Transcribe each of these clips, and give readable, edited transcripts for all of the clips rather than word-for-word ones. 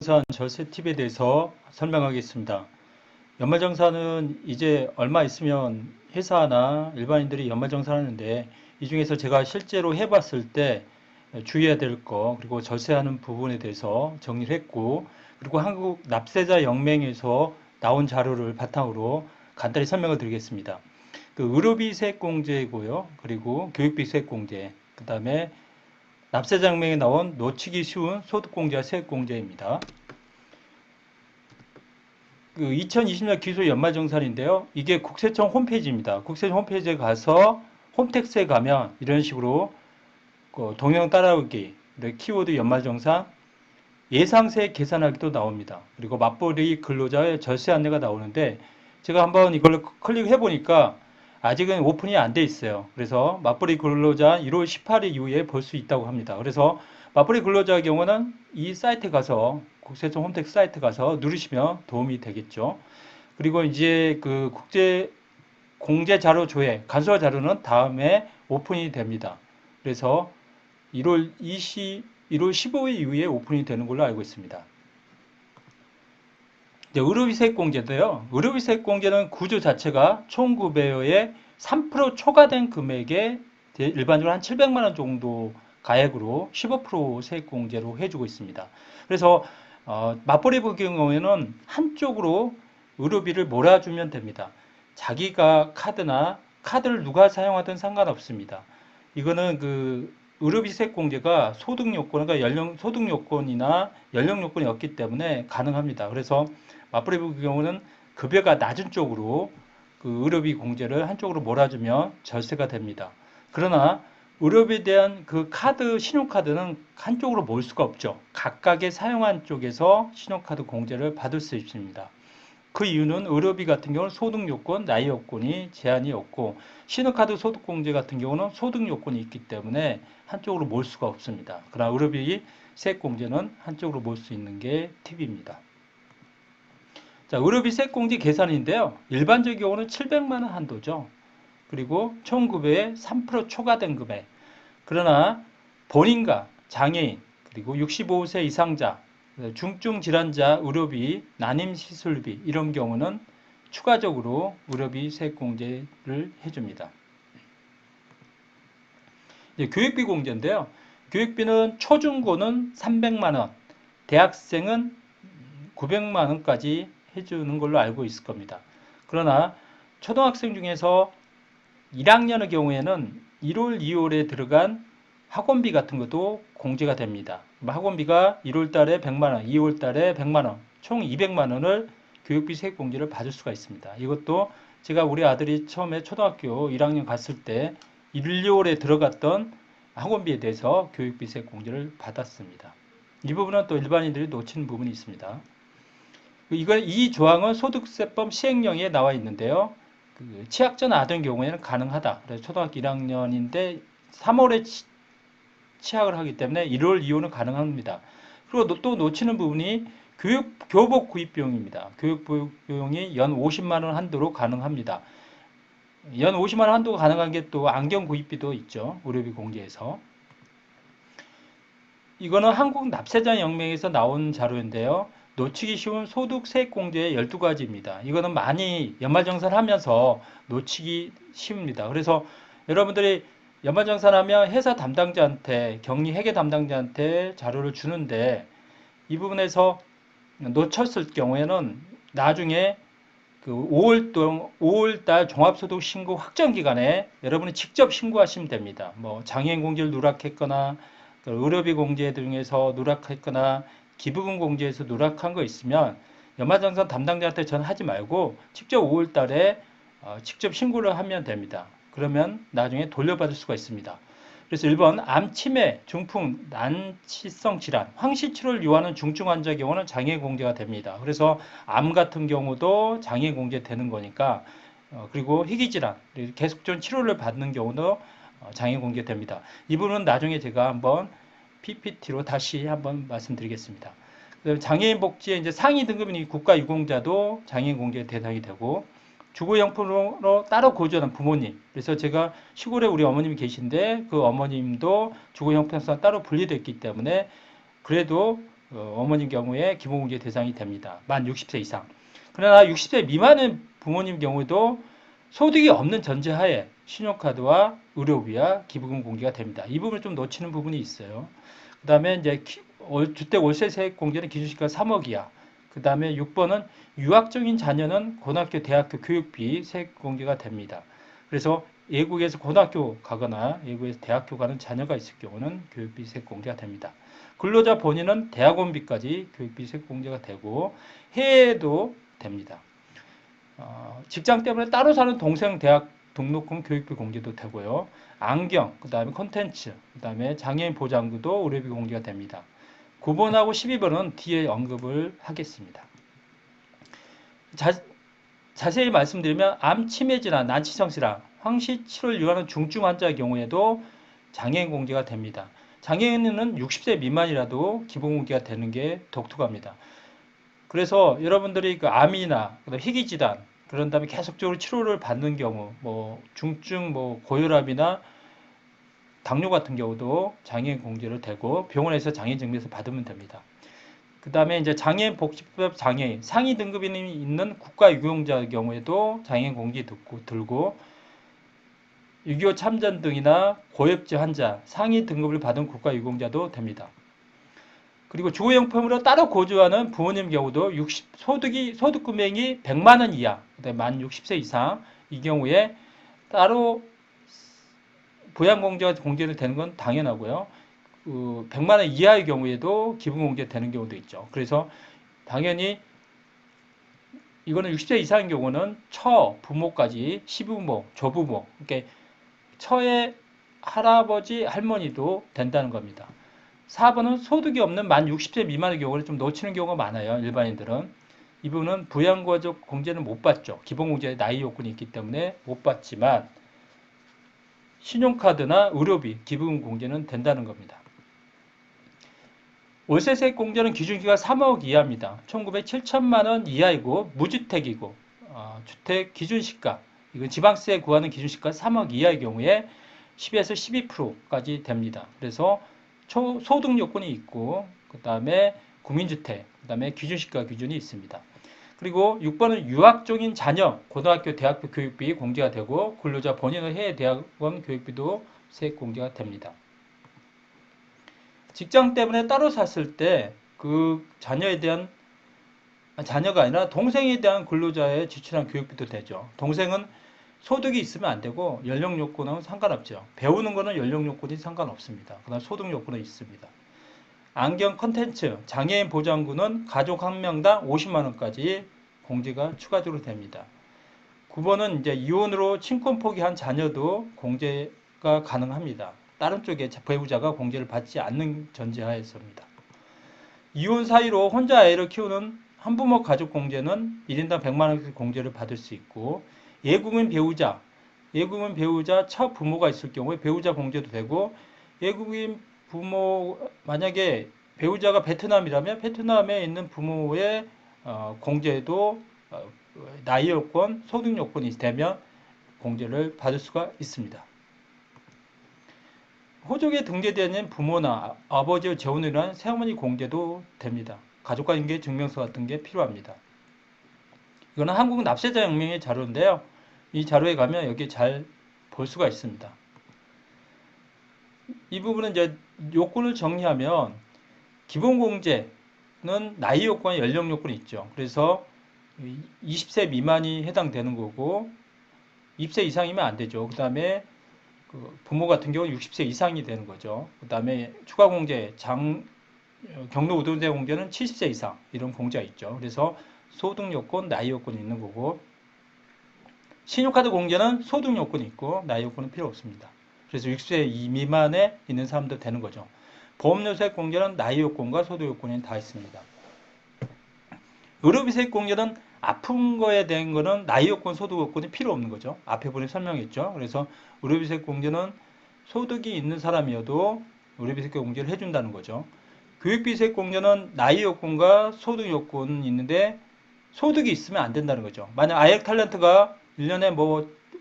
연말정산 절세 팁에 대해서 설명하겠습니다. 연말정산은 이제 얼마 있으면 회사나 일반인들이 연말정산하는데 이 중에서 제가 실제로 해봤을 때 주의해야 될 거 그리고 절세하는 부분에 대해서 정리를 했고 그리고 한국 납세자 연맹에서 나온 자료를 바탕으로 간단히 설명을 드리겠습니다. 그 의료비 세액공제고요. 그리고 교육비 세액공제, 그 다음에 납세자 연맹에 나온 놓치기 쉬운 소득공제와 세액공제입니다. 그 2020년 기소 연말정산인데요. 이게 국세청 홈페이지입니다. 국세청 홈페이지에 가서 홈택스에 가면 이런 식으로 동영 따라오기, 키워드 연말정산, 예상세 계산하기도 나옵니다. 그리고 맞벌이 근로자의 절세 안내가 나오는데 제가 한번 이걸 클릭해 보니까 아직은 오픈이 안 돼 있어요. 그래서 맞벌이 근로자 1월 18일 이후에 볼 수 있다고 합니다. 그래서 맞벌이 근로자의 경우는 이 사이트 가서 국세청 홈택스 사이트 가서 누르시면 도움이 되겠죠. 그리고 이제 그 국제 공제 자료 조회, 간소화 자료는 다음에 오픈이 됩니다. 그래서 1월 15일 이후에 오픈이 되는 걸로 알고 있습니다. 의료비세액공제인데요. 의료비세액공제는 구조 자체가 총 급여의 3% 초과된 금액에 일반적으로 한 700만 원 정도 가액으로 15% 세액공제로 해주고 있습니다. 그래서 맞벌이 부의 경우에는 한쪽으로 의료비를 몰아주면 됩니다. 자기가 카드를 누가 사용하든 상관없습니다. 이거는 그 의료비 세액공제가 소득 요건, 그러니까 소득 요건이나 연령 요건이 없기 때문에 가능합니다. 그래서 맞벌이 부의 경우는 급여가 낮은 쪽으로 그 의료비 공제를 한쪽으로 몰아주면 절세가 됩니다. 그러나 의료비에 대한 그 신용카드는 한쪽으로 몰 수가 없죠. 각각의 사용한 쪽에서 신용카드 공제를 받을 수 있습니다. 그 이유는 의료비 같은 경우는 소득 요건, 나이 요건이 제한이 없고 신용카드 소득 공제 같은 경우는 소득 요건이 있기 때문에 한쪽으로 몰 수가 없습니다. 그러나 의료비 세액 공제는 한쪽으로 몰 수 있는 게 팁입니다. 자, 의료비 세액 공제 계산인데요. 일반적인 경우는 700만 원 한도죠. 그리고 총 급여의 3% 초과된 금액. 그러나 본인과 장애인, 그리고 65세 이상자, 중증 질환자 의료비, 난임 시술비 이런 경우는 추가적으로 의료비 세액 공제를 해줍니다. 교육비 공제인데요. 교육비는 초중고는 300만 원, 대학생은 900만 원까지 해주는 걸로 알고 있을 겁니다. 그러나 초등학생 중에서 1학년의 경우에는 1월, 2월에 들어간 학원비 같은 것도 공제가 됩니다. 학원비가 1월 달에 100만 원, 2월 달에 100만 원, 총 200만 원을 교육비 세액 공제를 받을 수가 있습니다. 이것도 제가 우리 아들이 처음에 초등학교 1학년 갔을 때 1, 2월에 들어갔던 학원비에 대해서 교육비 세액 공제를 받았습니다. 이 부분은 또 일반인들이 놓치는 부분이 있습니다. 이 조항은 소득세법 시행령에 나와 있는데요. 취약전 아동 경우에는 가능하다. 그래서 초등학교 1학년인데 3월에 취약을 하기 때문에 1월, 2월은 가능합니다. 그리고 또 놓치는 부분이 교복 구입 비용입니다. 교육 비용이 연 50만 원 한도로 가능합니다. 연 50만 원 한도가 가능한 게 또 안경 구입비도 있죠. 의료비 공제에서. 이거는 한국 납세자 연맹에서 나온 자료인데요. 놓치기 쉬운 소득 세액 공제의 12가지입니다. 이거는 많이 연말정산하면서 놓치기 쉽습니다. 그래서 여러분들이 연말정산하면 회사 담당자한테, 격리 회계 담당자한테 자료를 주는데 이 부분에서 놓쳤을 경우에는 나중에 그 5월달 종합소득 신고 확정 기간에 여러분이 직접 신고하시면 됩니다. 뭐 장애인 공제를 누락했거나 의료비 공제 등에서 누락했거나 기부금 공제에서 누락한 거 있으면 연말정산 담당자한테 전화하지 말고 직접 5월 달에 직접 신고를 하면 됩니다. 그러면 나중에 돌려받을 수가 있습니다. 그래서 1번 암, 치매, 중풍, 난치성 질환, 황실치료를 요하는 중증 환자 경우는 장애 공제가 됩니다. 그래서 암 같은 경우도 장애 공제 되는 거니까 그리고 희귀질환, 계속적인 치료를 받는 경우도 장애 공제됩니다. 이 부분은 나중에 제가 한번 PPT로 다시 한번 말씀드리겠습니다. 장애인 복지의 이제 상위 등급인 국가 유공자도 장애인 공제 대상이 되고 주거용품으로 따로 거주하는 부모님. 그래서 제가 시골에 우리 어머님이 계신데 그 어머님도 주거용품에서 따로 분리됐기 때문에 그래도 어머님 경우에 기본공제 대상이 됩니다. 만 60세 이상. 그러나 60세 미만의 부모님 경우도 소득이 없는 전제하에 신용카드와 의료비와 기부금 공제가 됩니다. 이 부분을 좀 놓치는 부분이 있어요. 그 다음에 이제 주택 월세 세액 공제는 기준시가 3억 이하. 그 다음에 6번은 유학 중인 자녀는 고등학교, 대학교 교육비 세액 공제가 됩니다. 그래서 외국에서 고등학교 가거나 외국에서 대학교 가는 자녀가 있을 경우는 교육비 세액 공제가 됩니다. 근로자 본인은 대학원비까지 교육비 세액 공제가 되고 해외에도 됩니다. 직장 때문에 따로 사는 동생 대학 등록금 교육비 공제도 되고요. 안경, 그 다음에 콘텐츠, 그 다음에 장애인 보장구도 의료비 공제가 됩니다. 9번하고 12번은 뒤에 언급을 하겠습니다. 자세히 말씀드리면 암, 치매 질환, 난치성 질환, 황시 치료를 요하는 중증 환자의 경우에도 장애인 공제가 됩니다. 장애인은 60세 미만이라도 기본 공제가 되는 게 독특합니다. 그래서 여러분들이 그 암이나 희귀 질환 그런 다음에 계속적으로 치료를 받는 경우, 뭐 중증 고혈압이나 당뇨 같은 경우도 장애인 공제를 되고 병원에서 장애인 증명서 받으면 됩니다. 그 다음에 이제 장애인 복지법 장애인 상위 등급이 있는 국가 유공자의 경우에도 장애인 공제 들고 6.25 참전 등이나 고엽제 환자 상위 등급을 받은 국가 유공자도 됩니다. 그리고 주거용품으로 따로 거주하는 부모님 경우도 소득 금액이 100만 원 이하, 만 60세 이상 이 경우에 따로 부양공제가 공제를 되는 건 당연하고요. 100만 원 이하의 경우에도 기본공제 되는 경우도 있죠. 그래서 당연히 이거는 60세 이상인 경우는 처, 부모까지 시부모, 조부모, 그러니까 처의 할아버지, 할머니도 된다는 겁니다. 4번은 소득이 없는 만 60세 미만의 경우를 좀 놓치는 경우가 많아요. 일반인들은. 이분은 부양가족 공제는 못 받죠. 기본공제에 나이 요건이 있기 때문에 못 받지만 신용카드나 의료비, 기부금 공제는 된다는 겁니다. 월세세액 공제는 기준시가 3억 이하입니다. 1900-7천만 원 이하이고 무주택이고 주택 기준시가 이건 지방세에 구하는 기준시가 3억 이하의 경우에 10에서 12%까지 됩니다. 그래서 소득 요건이 있고 그 다음에 국민주택, 그 다음에 기준시가 기준이 있습니다. 그리고 6번은 유학 중인 자녀, 고등학교, 대학교 교육비 공제가 되고 근로자 본인의 해외 대학원 교육비도 세액 공제가 됩니다. 직장 때문에 따로 샀을 때 그 자녀가 아니라 동생에 대한 근로자의 지출한 교육비도 되죠. 동생은 소득이 있으면 안 되고 연령 요건은 상관없죠. 배우는 거는 연령 요건이 상관없습니다. 그다음 소득 요건은 있습니다. 안경 컨텐츠, 장애인 보장구는 가족 한 명당 50만 원까지 공제가 추가적으로 됩니다. 9번은 이제 이혼으로 친권 포기한 자녀도 공제가 가능합니다. 다른 쪽에 배우자가 공제를 받지 않는 전제하에서입니다. 이혼 사이로 혼자 아이를 키우는 한부모 가족 공제는 1인당 100만 원 공제를 받을 수 있고 예국민 배우자 첫 부모가 있을 경우에 배우자 공제도 되고 예국인 부모 만약에 배우자가 베트남이라면 베트남에 있는 부모의 공제도 나이 요건, 소득 요건이 되면 공제를 받을 수가 있습니다. 호적에 등재되어 있는 부모나 아버지의 재혼이란 새어머니 공제도 됩니다. 가족관계 증명서 같은 게 필요합니다. 이거는 한국 납세자혁명의 자료인데요. 이 자료에 가면 여기 잘 볼 수가 있습니다. 이 부분은 이제 요건을 정리하면 기본공제는 나이 요건과 연령 요건이 있죠. 그래서 20세 미만이 해당되는 거고 20세 이상이면 안 되죠. 그 다음에 부모 같은 경우는 60세 이상이 되는 거죠. 그 다음에 추가 공제, 경로 우등세 공제는 70세 이상 이런 공제가 있죠. 그래서 소득 요건, 나이 요건이 있는 거고 신용카드 공제는 소득 요건이 있고 나이 요건은 필요 없습니다. 그래서 60세 미만에 있는 사람도 되는 거죠. 보험료세액 공제는 나이 요건과 소득 요건이 다 있습니다. 의료비세액 공제는 아픈 거에 대한 거는 나이 요건, 소득 요건이 필요 없는 거죠. 앞에 분이 설명했죠. 그래서 의료비세액 공제는 소득이 있는 사람이어도 의료비세액 공제를 해준다는 거죠. 교육비세액 공제는 나이 요건과 소득 요건이 있는데 소득이 있으면 안 된다는 거죠. 만약 아이엑 탤런트가 1년에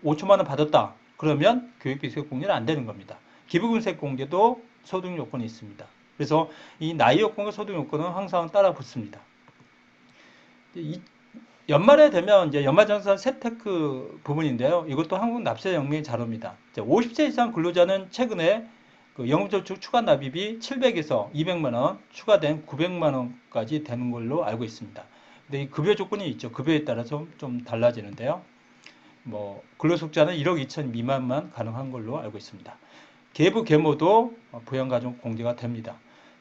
5천만 원 받았다. 그러면 교육비세액 공제는 안 되는 겁니다. 기부금세액 공제도 소득 요건이 있습니다. 그래서 이 나이 요건과 소득 요건은 항상 따라 붙습니다. 연말에 되면 이제 연말정산 세테크 부분인데요. 이것도 한국 납세연맹의 자료입니다. 50세 이상 근로자는 최근에 그 영업저축 추가 납입이 700에서 200만 원 추가된 900만 원까지 되는 걸로 알고 있습니다. 근데 이 급여 조건이 있죠. 급여에 따라서 좀 달라지는데요. 뭐 근로속자는 1억 2천 미만만 가능한 걸로 알고 있습니다. 계부 계모도 부양가족 공제가 됩니다.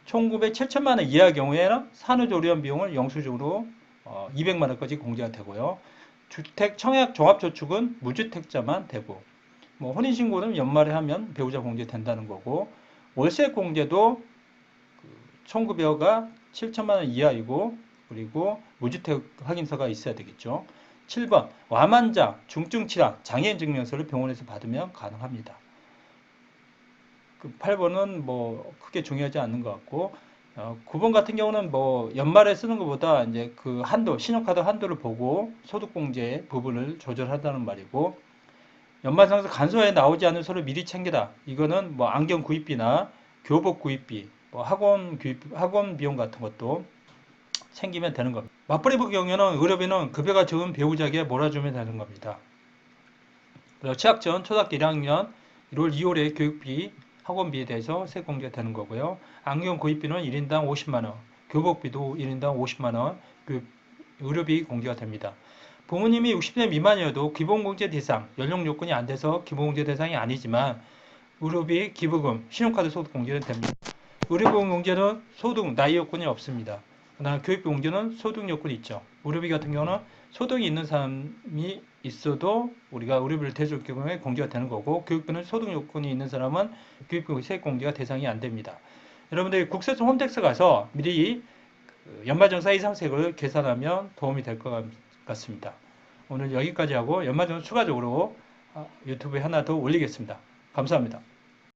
총 구매 7천만 원 이하 경우에는 산후조리원 비용을 영수증으로 200만 원까지 공제가 되고요. 주택 청약 종합저축은 무주택자만 되고, 뭐 혼인신고는 연말에 하면 배우자 공제된다는 거고, 월세 공제도 총급여가 7천만 원 이하이고, 그리고 무주택 확인서가 있어야 되겠죠. 7번 와만장, 중증 질환, 장애인 증명서를 병원에서 받으면 가능합니다. 8번은 뭐 크게 중요하지 않는 것 같고, 9번 같은 경우는 뭐 연말에 쓰는 것보다 이제 그 한도, 신용카드 한도를 보고 소득공제 부분을 조절한다는 말이고, 연말상에서 간소하게 나오지 않는 서류 미리 챙기다. 이거는 뭐 안경 구입비나 교복 구입비, 뭐 학원 비용 같은 것도 챙기면 되는 겁니다. 맞벌이부 경우에는 의료비는 급여가 적은 배우자에게 몰아주면 되는 겁니다. 그리고 취학 전 초등학교 1학년 1월 2월에 교육비, 학원비에 대해서 세공제가 되는 거고요. 안경 구입비는 1인당 50만원, 교복비도 1인당 50만원, 의료비 공제가 됩니다. 부모님이 60세 미만이어도 기본공제 대상, 연령 요건이 안 돼서 기본공제 대상이 아니지만 의료비, 기부금, 신용카드 소득 공제는 됩니다. 의료보험 공제는 소득, 나이 요건이 없습니다. 그다음 교육비 공제는 소득 요건이 있죠. 의료비 같은 경우는 소득이 있는 사람이 있어도 우리가 의료비를 대줄 경우에 공제가 되는 거고, 교육비는 소득 요건이 있는 사람은 교육비 세액 공제가 대상이 안 됩니다. 여러분들이 국세청 홈택스 가서 미리 연말정산 이상세액을 계산하면 도움이 될 것 같습니다. 오늘 여기까지 하고 연말정산 추가적으로 유튜브에 하나 더 올리겠습니다. 감사합니다.